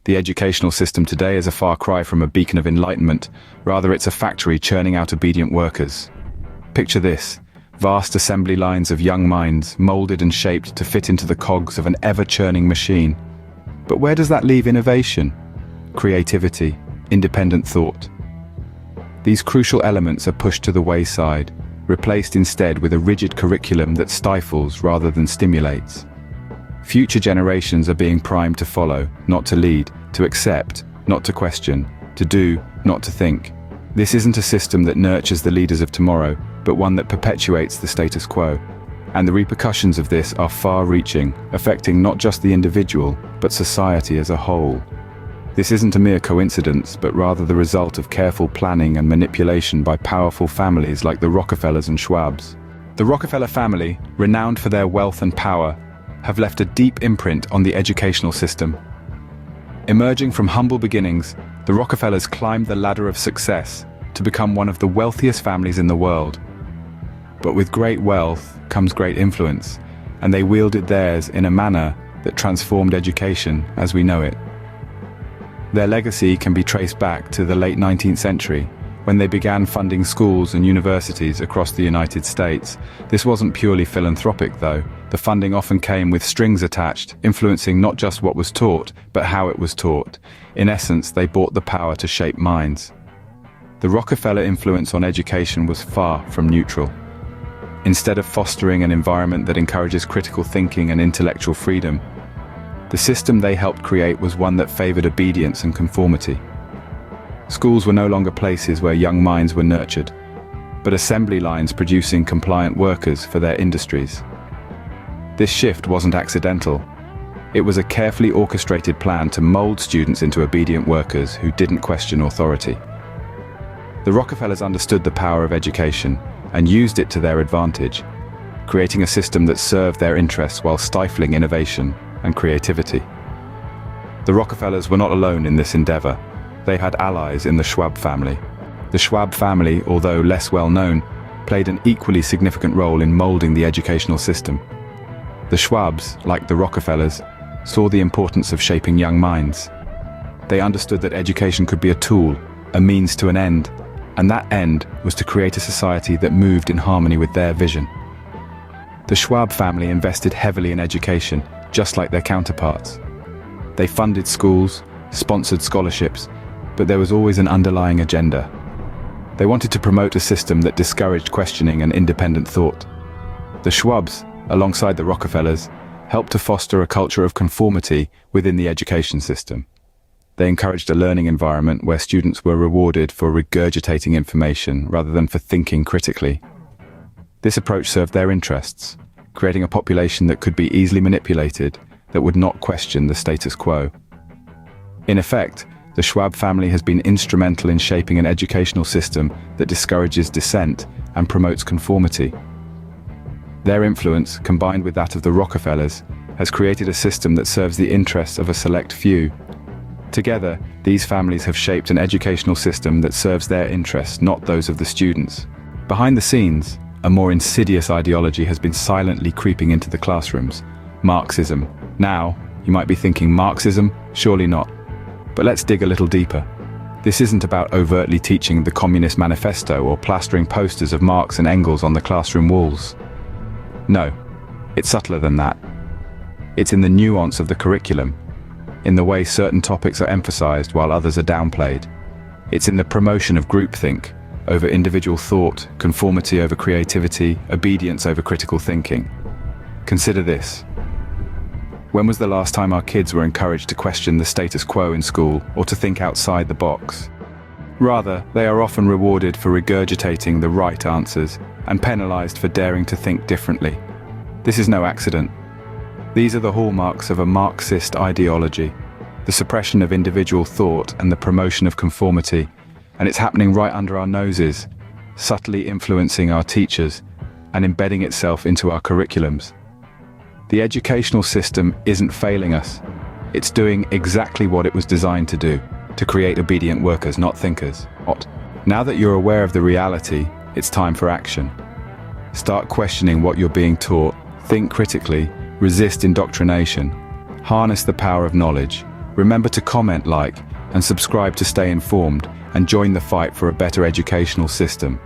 The educational system today is a far cry from a beacon of enlightenment. Rather, it's a factory churning out obedient workers. Picture this: vast assembly lines of young minds, molded and shaped to fit into the cogs of an ever-churning machine. But where does that leave innovation, creativity, independent thought? These crucial elements are pushed to the wayside, replaced instead with a rigid curriculum that stifles rather than stimulates. Future generations are being primed to follow, not to lead, to accept, not to question, to do, not to think. This isn't a system that nurtures the leaders of tomorrow, but one that perpetuates the status quo. And the repercussions of this are far-reaching, affecting not just the individual, but society as a whole. This isn't a mere coincidence, but rather the result of careful planning and manipulation by powerful families like the Rockefellers and Schwabs. The Rockefeller family, renowned for their wealth and power, have left a deep imprint on the educational system. Emerging from humble beginnings, the Rockefellers climbed the ladder of success to become one of the wealthiest families in the world. But with great wealth comes great influence, and they wielded theirs in a manner that transformed education as we know it. Their legacy can be traced back to the late 19th century, when they began funding schools and universities across the United States. This wasn't purely philanthropic, though. The funding often came with strings attached, influencing not just what was taught, but how it was taught. In essence, they bought the power to shape minds. The Rockefeller influence on education was far from neutral. Instead of fostering an environment that encourages critical thinking and intellectual freedom, the system they helped create was one that favored obedience and conformity. Schools were no longer places where young minds were nurtured, but assembly lines producing compliant workers for their industries. This shift wasn't accidental. It was a carefully orchestrated plan to mold students into obedient workers who didn't question authority. The Rockefellers understood the power of education and used it to their advantage, creating a system that served their interests while stifling innovation and creativity. The Rockefellers were not alone in this endeavor. They had allies in the Schwab family. The Schwab family, although less well known, played an equally significant role in molding the educational system. The Schwabs, like the Rockefellers, saw the importance of shaping young minds. They understood that education could be a tool, a means to an end, and that end was to create a society that moved in harmony with their vision. The Schwab family invested heavily in education, just like their counterparts. They funded schools, sponsored scholarships, but there was always an underlying agenda. They wanted to promote a system that discouraged questioning and independent thought. The Schwabs, alongside the Rockefellers, helped to foster a culture of conformity within the education system. They encouraged a learning environment where students were rewarded for regurgitating information rather than for thinking critically. This approach served their interests, creating a population that could be easily manipulated, that would not question the status quo. In effect, the Schwab family has been instrumental in shaping an educational system that discourages dissent and promotes conformity. Their influence, combined with that of the Rockefellers, has created a system that serves the interests of a select few. Together, these families have shaped an educational system that serves their interests, not those of the students. Behind the scenes, a more insidious ideology has been silently creeping into the classrooms: Marxism. Now, you might be thinking, Marxism? Surely not. But let's dig a little deeper. This isn't about overtly teaching the Communist Manifesto or plastering posters of Marx and Engels on the classroom walls. No, it's subtler than that. It's in the nuance of the curriculum, in the way certain topics are emphasized while others are downplayed. It's in the promotion of groupthink over individual thought, conformity over creativity, obedience over critical thinking. Consider this. When was the last time our kids were encouraged to question the status quo in school or to think outside the box? Rather, they are often rewarded for regurgitating the right answers and penalized for daring to think differently. This is no accident. These are the hallmarks of a Marxist ideology, the suppression of individual thought and the promotion of conformity, and it's happening right under our noses, subtly influencing our teachers and embedding itself into our curriculums. The educational system isn't failing us. It's doing exactly what it was designed to do, to create obedient workers, not thinkers. Now that you're aware of the reality, it's time for action. Start questioning what you're being taught, think critically, resist indoctrination, harness the power of knowledge, Remember to comment, like, and subscribe to stay informed, and join the fight for a better educational system.